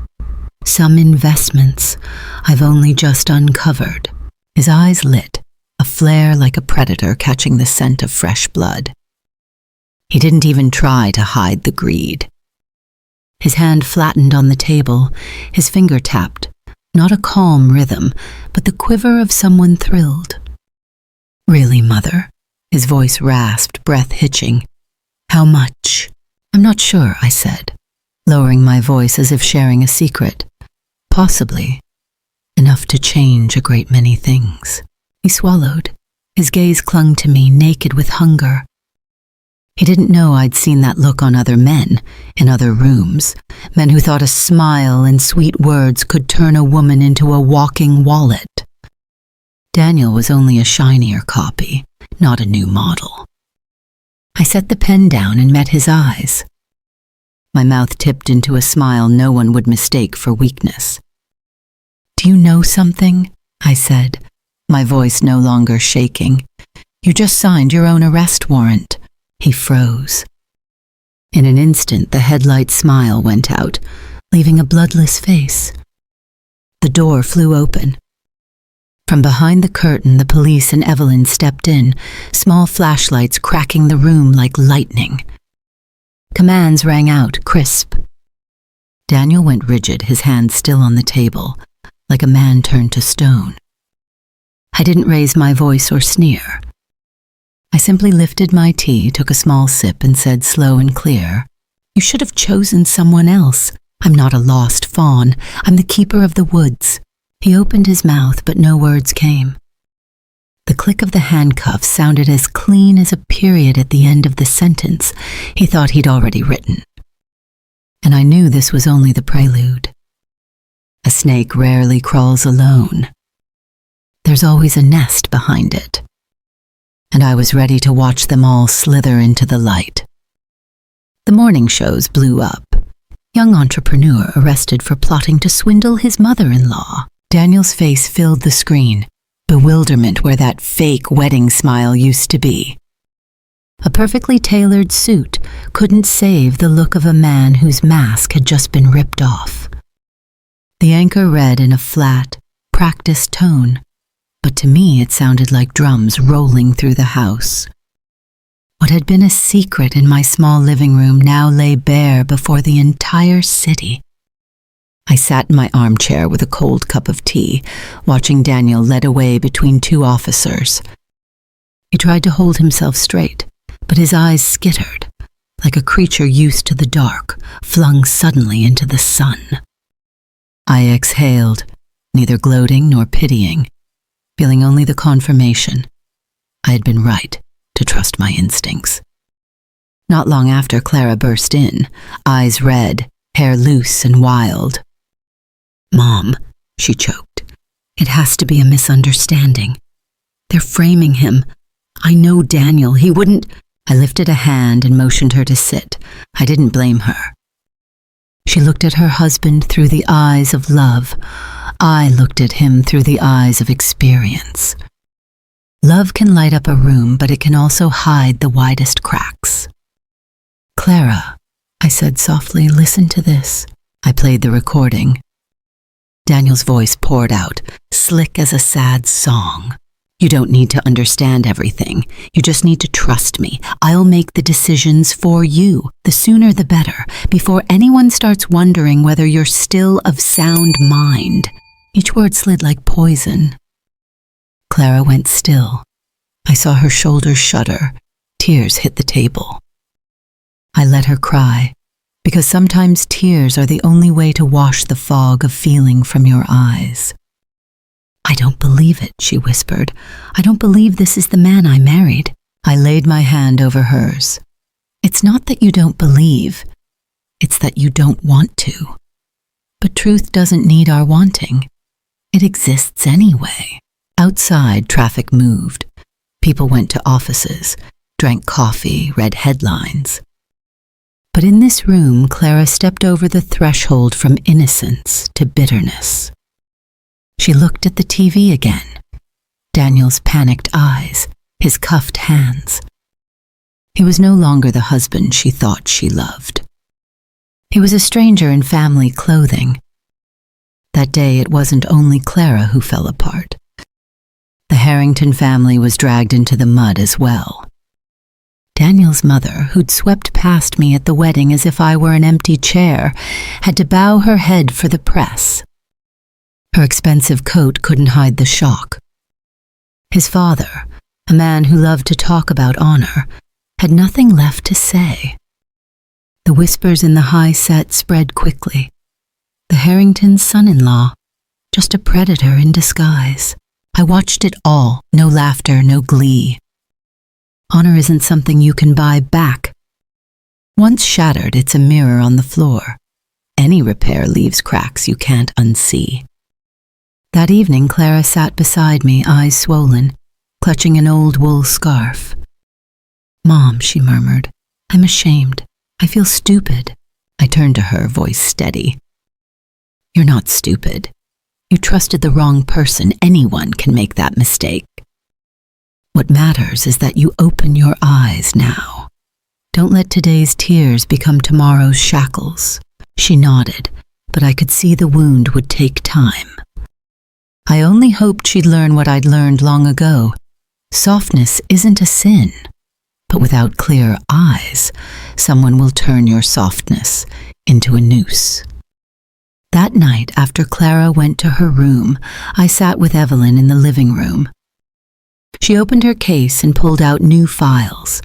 Some investments I've only just uncovered." His eyes lit, a flare like a predator catching the scent of fresh blood. He didn't even try to hide the greed. His hand flattened on the table, his finger tapped, not a calm rhythm, but the quiver of someone thrilled. "Really, Mother?" His voice rasped, breath hitching. "How much?" "I'm not sure," I said, lowering my voice as if sharing a secret. "Possibly. Enough to change a great many things." He swallowed. His gaze clung to me, naked with hunger. He didn't know I'd seen that look on other men, in other rooms, men who thought a smile and sweet words could turn a woman into a walking wallet. Daniel was only a shinier copy, not a new model. I set the pen down and met his eyes. My mouth tipped into a smile no one would mistake for weakness. "Do you know something?" I said, my voice no longer shaking. "You just signed your own arrest warrant." He froze. In an instant, the headlight smile went out, leaving a bloodless face. The door flew open. From behind the curtain, the police and Evelyn stepped in, small flashlights cracking the room like lightning. Commands rang out, crisp. Daniel went rigid, his hand still on the table, like a man turned to stone. I didn't raise my voice or sneer. I simply lifted my tea, took a small sip, and said slow and clear, "You should have chosen someone else. I'm not a lost fawn. I'm the keeper of the woods." He opened his mouth, but no words came. The click of the handcuffs sounded as clean as a period at the end of the sentence he thought he'd already written. And I knew this was only the prelude. A snake rarely crawls alone. There's always a nest behind it. And I was ready to watch them all slither into the light. The morning shows blew up. Young entrepreneur arrested for plotting to swindle his mother-in-law. Daniel's face filled the screen, bewilderment where that fake wedding smile used to be. A perfectly tailored suit couldn't save the look of a man whose mask had just been ripped off. The anchor read in a flat, practiced tone, but to me it sounded like drums rolling through the house. What had been a secret in my small living room now lay bare before the entire city. I sat in my armchair with a cold cup of tea, watching Daniel led away between two officers. He tried to hold himself straight, but his eyes skittered, like a creature used to the dark, flung suddenly into the sun. I exhaled, neither gloating nor pitying, feeling only the confirmation. I had been right to trust my instincts. Not long after, Clara burst in, eyes red, hair loose and wild. "Mom," she choked, "it has to be a misunderstanding. They're framing him. I know Daniel, he wouldn't—" I lifted a hand and motioned her to sit. I didn't blame her. She looked at her husband through the eyes of love. I looked at him through the eyes of experience. Love can light up a room, but it can also hide the widest cracks. "Clara," I I said softly. Listen to this. I played the recording. Daniel's voice poured out, slick as a sad song. You don't need to understand everything. You just need to trust me. I'll make the decisions for you. The sooner the better, before anyone starts wondering whether you're still of sound mind. Each word slid like poison. Clara went still. I saw her shoulders shudder. Tears hit the table. I let her cry, because sometimes tears are the only way to wash the fog of feeling from your eyes. I don't believe it, she whispered. I don't believe this is the man I married. I laid my hand over hers. It's not that you don't believe. It's that you don't want to. But truth doesn't need our wanting. It exists anyway. Outside, traffic moved. People went to offices, drank coffee, read headlines. But in this room, Clara stepped over the threshold from innocence to bitterness. She looked at the TV again. Daniel's panicked eyes, his cuffed hands. He was no longer the husband she thought she loved. He was a stranger in family clothing. That day, it wasn't only Clara who fell apart. The Harrington family was dragged into the mud as well. Daniel's mother, who'd swept past me at the wedding as if I were an empty chair, had to bow her head for the press. Her expensive coat couldn't hide the shock. His father, a man who loved to talk about honor, had nothing left to say. The whispers in the high set spread quickly. The Harrington's son-in-law, just a predator in disguise. I watched it all, no laughter, no glee. Honor isn't something you can buy back. Once shattered, it's a mirror on the floor. Any repair leaves cracks you can't unsee. That evening, Clara sat beside me, eyes swollen, clutching an old wool scarf. Mom, she murmured, I'm ashamed. I feel stupid. I turned to her, voice steady. You're not stupid. You trusted the wrong person. Anyone can make that mistake. What matters is that you open your eyes now. Don't let today's tears become tomorrow's shackles. She nodded, but I could see the wound would take time. I only hoped she'd learn what I'd learned long ago. Softness isn't a sin, but without clear eyes, someone will turn your softness into a noose. That night, after Clara went to her room, I sat with Evelyn in the living room. She opened her case and pulled out new files.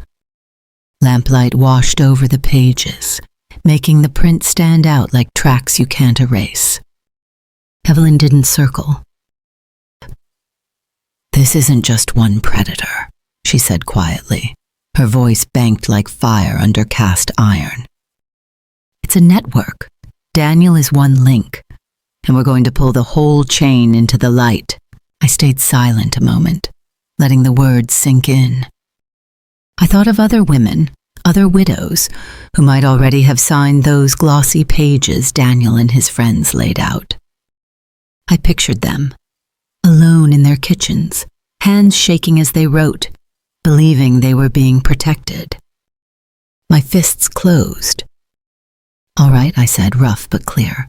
Lamplight washed over the pages, making the print stand out like tracks you can't erase. Evelyn didn't circle. This isn't just one predator, she said quietly, her voice banked like fire under cast iron. It's a network. Daniel is one link, and we're going to pull the whole chain into the light. I stayed silent a moment, letting the words sink in. I thought of other women, other widows, who might already have signed those glossy pages Daniel and his friends laid out. I pictured them, alone in their kitchens, hands shaking as they wrote, believing they were being protected. My fists closed. All right, I said, rough but clear.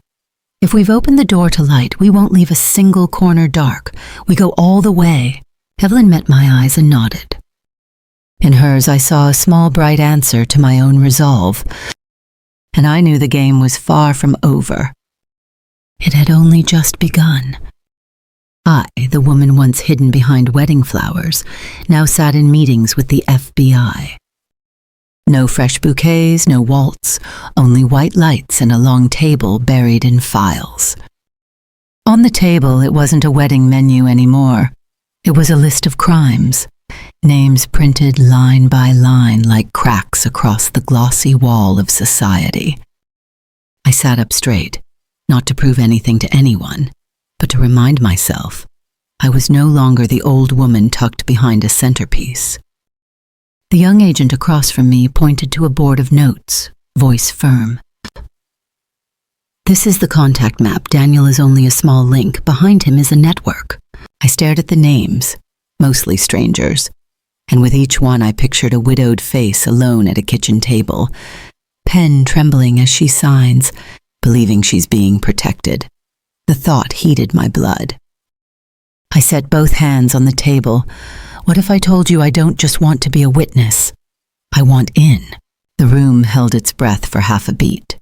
If we've opened the door to light, we won't leave a single corner dark. We go all the way. Evelyn met my eyes and nodded. In hers, I saw a small bright answer to my own resolve, and I knew the game was far from over. It had only just begun. I, the woman once hidden behind wedding flowers, now sat in meetings with the FBI. No fresh bouquets, no waltz, only white lights and a long table buried in files. On the table, it wasn't a wedding menu anymore. It was a list of crimes, names printed line by line like cracks across the glossy wall of society. I sat up straight, not to prove anything to anyone, but to remind myself I was no longer the old woman tucked behind a centerpiece. The young agent across from me pointed to a board of notes, voice firm. This is the contact map. Daniel is only a small link. Behind him is a network. I stared at the names, mostly strangers, and with each one I pictured a widowed face alone at a kitchen table, pen trembling as she signs, believing she's being protected. The thought heated my blood. I set both hands on the table. What if I told you I don't just want to be a witness? I want in. The room held its breath for half a beat.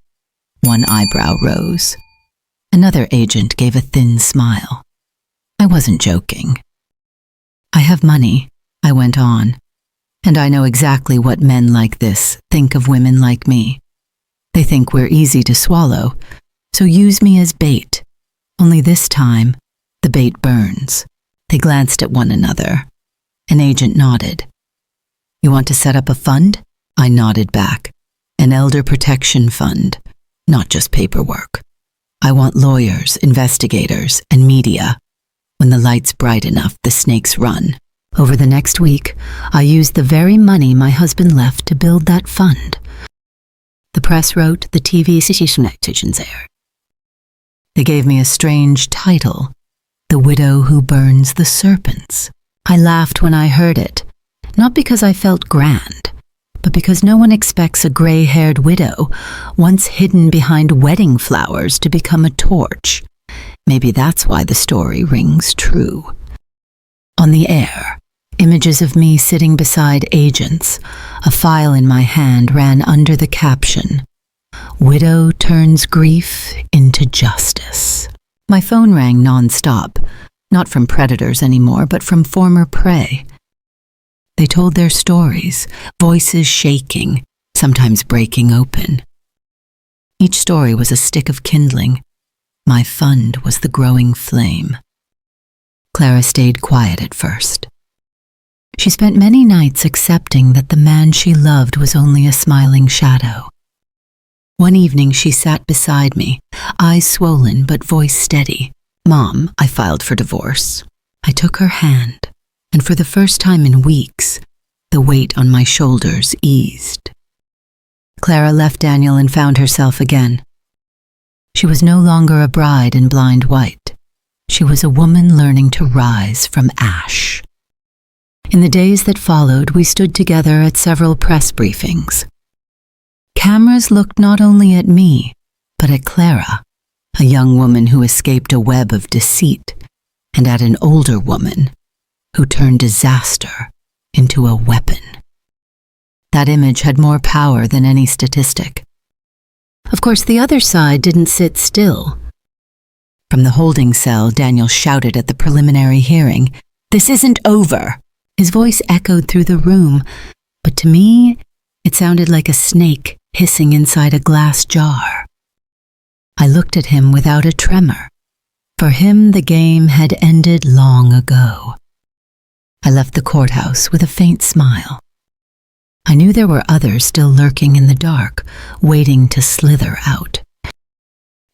One eyebrow rose. Another agent gave a thin smile. I wasn't joking. I have money, I went on, and I know exactly what men like this think of women like me. They think we're easy to swallow, so use me as bait. Only this time, the bait burns. They glanced at one another. An agent nodded. You want to set up a fund? I nodded back. An elder protection fund, not just paperwork. I want lawyers, investigators, and media. When the light's bright enough, the snakes run. Over the next week, I used the very money my husband left to build that fund. The press wrote the TV stations there. They gave me a strange title, The Widow Who Burns the Serpents. I laughed when I heard it, not because I felt grand, but because no one expects a gray-haired widow, once hidden behind wedding flowers, to become a torch. Maybe that's why the story rings true. On the air, images of me sitting beside agents. A file in my hand ran under the caption, Widow turns grief into justice. My phone rang non-stop, not from predators anymore, but from former prey. They told their stories, voices shaking, sometimes breaking open. Each story was a stick of kindling. My fund was the growing flame. Clara stayed quiet at first. She spent many nights accepting that the man she loved was only a smiling shadow. One evening she sat beside me, eyes swollen but voice steady. Mom, I filed for divorce. I took her hand, and for the first time in weeks, the weight on my shoulders eased. Clara left Daniel and found herself again. She was no longer a bride in blind white. She was a woman learning to rise from ash. In the days that followed, we stood together at several press briefings. Cameras looked not only at me, but at Clara, a young woman who escaped a web of deceit, and at an older woman who turned disaster into a weapon. That image had more power than any statistic. Of course, the other side didn't sit still. From the holding cell, Daniel shouted at the preliminary hearing, "This isn't over!" His voice echoed through the room, but to me, it sounded like a snake hissing inside a glass jar. I looked at him without a tremor. For him, the game had ended long ago. I left the courthouse with a faint smile. I knew there were others still lurking in the dark, waiting to slither out.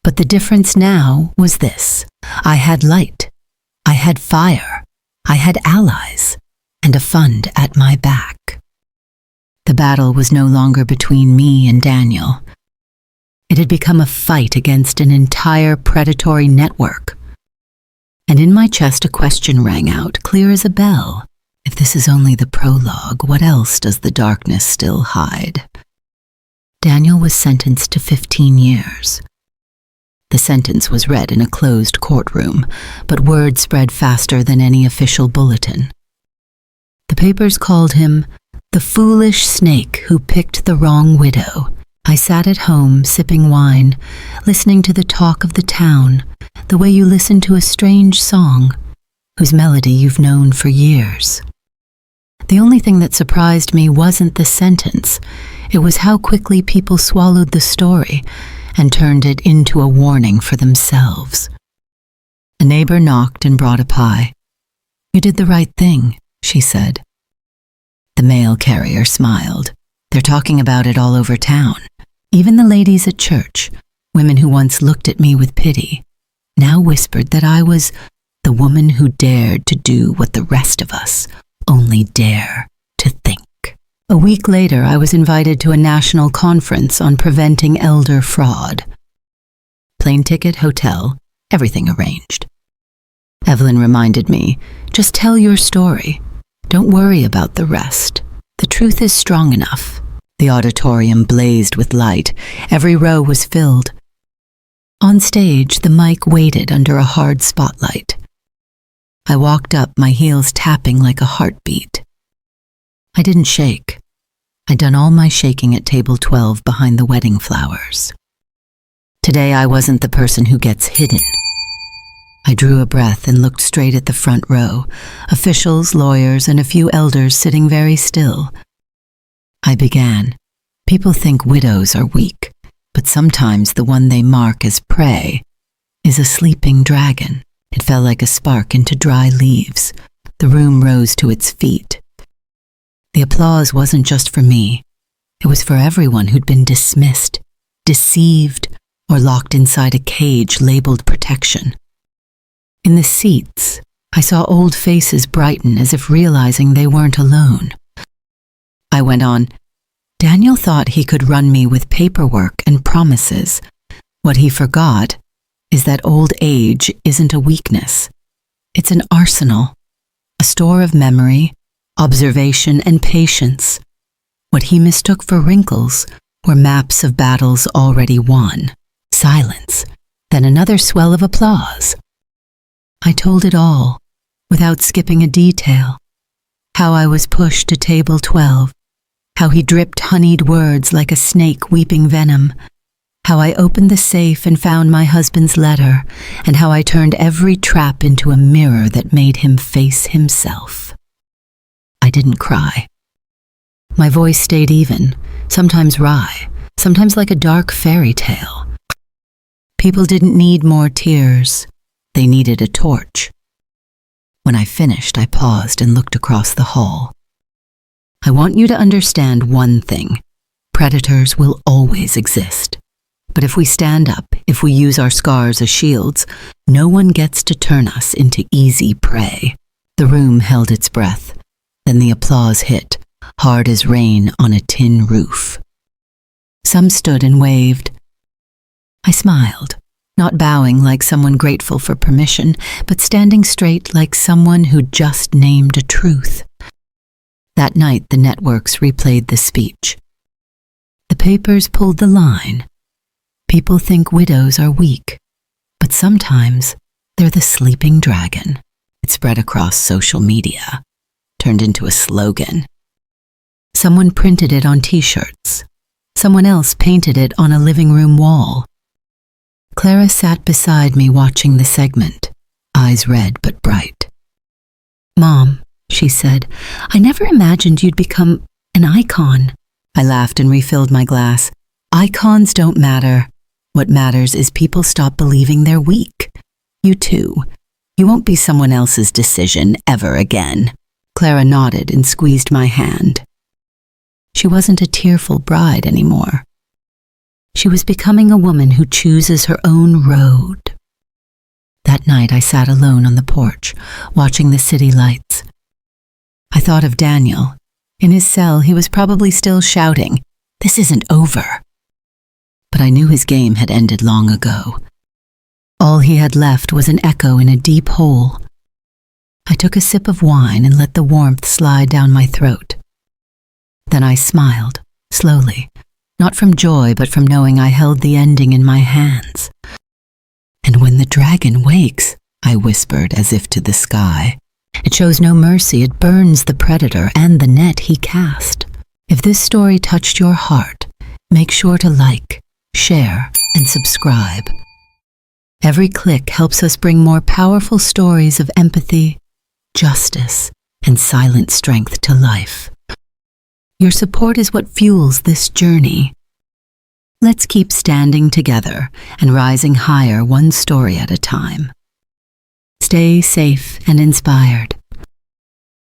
But the difference now was this. I had light. I had fire. I had allies, and a fund at my back. The battle was no longer between me and Daniel. It had become a fight against an entire predatory network. And in my chest a question rang out, clear as a bell. If this is only the prologue, what else does the darkness still hide? Daniel was sentenced to 15 years. The sentence was read in a closed courtroom, but word spread faster than any official bulletin. The papers called him the foolish snake who picked the wrong widow. I sat at home, sipping wine, listening to the talk of the town, the way you listen to a strange song, whose melody you've known for years. The only thing that surprised me wasn't the sentence. It was how quickly people swallowed the story and turned it into a warning for themselves. A neighbor knocked and brought a pie. "You did the right thing," she said. The mail carrier smiled. "They're talking about it all over town. Even the ladies at church, women who once looked at me with pity, now whispered that I was the woman who dared to do what the rest of us only dare to think." A week later, I was invited to a national conference on preventing elder fraud. Plane ticket, hotel, everything arranged. Evelyn reminded me, "Just tell your story. Don't worry about the rest. The truth is strong enough." The auditorium blazed with light. Every row was filled. On stage, the mic waited under a hard spotlight. I walked up, my heels tapping like a heartbeat. I didn't shake. I'd done all my shaking at table 12 behind the wedding flowers. Today I wasn't the person who gets hidden. I drew a breath and looked straight at the front row, officials, lawyers, and a few elders sitting very still. I began. People think widows are weak, but sometimes the one they mark as prey is a sleeping dragon. It fell like a spark into dry leaves. The room rose to its feet. The applause wasn't just for me. It was for everyone who'd been dismissed, deceived, or locked inside a cage labeled protection. In the seats, I saw old faces brighten as if realizing they weren't alone. I went on, Daniel thought he could run me with paperwork and promises. What he forgot is that old age isn't a weakness. It's an arsenal, a store of memory, observation, and patience. What he mistook for wrinkles were maps of battles already won. Silence, then another swell of applause. I told it all, without skipping a detail. How I was pushed to table 12, how he dripped honeyed words like a snake weeping venom, how I opened the safe and found my husband's letter, and how I turned every trap into a mirror that made him face himself. I didn't cry. My voice stayed even, sometimes wry, sometimes like a dark fairy tale. People didn't need more tears. They needed a torch. When I finished, I paused and looked across the hall. I want you to understand one thing. Predators will always exist. But if we stand up, if we use our scars as shields, no one gets to turn us into easy prey. The room held its breath. Then the applause hit, hard as rain on a tin roof. Some stood and waved. I smiled, not bowing like someone grateful for permission, but standing straight like someone who'd just named a truth. That night, the networks replayed the speech. The papers pulled the line. People think widows are weak, but sometimes they're the sleeping dragon. It spread across social media, turned into a slogan. Someone printed it on t-shirts. Someone else painted it on a living room wall. Clara sat beside me watching the segment, eyes red but bright. "Mom," she said, "I never imagined you'd become an icon." I laughed and refilled my glass. Icons don't matter. What matters is people stop believing they're weak. You too. You won't be someone else's decision ever again. Clara nodded and squeezed my hand. She wasn't a tearful bride anymore. She was becoming a woman who chooses her own road. That night I sat alone on the porch, watching the city lights. I thought of Daniel. In his cell, he was probably still shouting, "This isn't over." But I knew his game had ended long ago. All he had left was an echo in a deep hole. I took a sip of wine and let the warmth slide down my throat. Then I smiled, slowly, not from joy but from knowing I held the ending in my hands. "And when the dragon wakes," I whispered as if to the sky, "it shows no mercy, it burns the predator and the net he cast." If this story touched your heart, make sure to like, share, and subscribe. Every click helps us bring more powerful stories of empathy, justice, and silent strength to life. Your support is what fuels this journey. Let's keep standing together and rising higher one story at a time. Stay safe and inspired.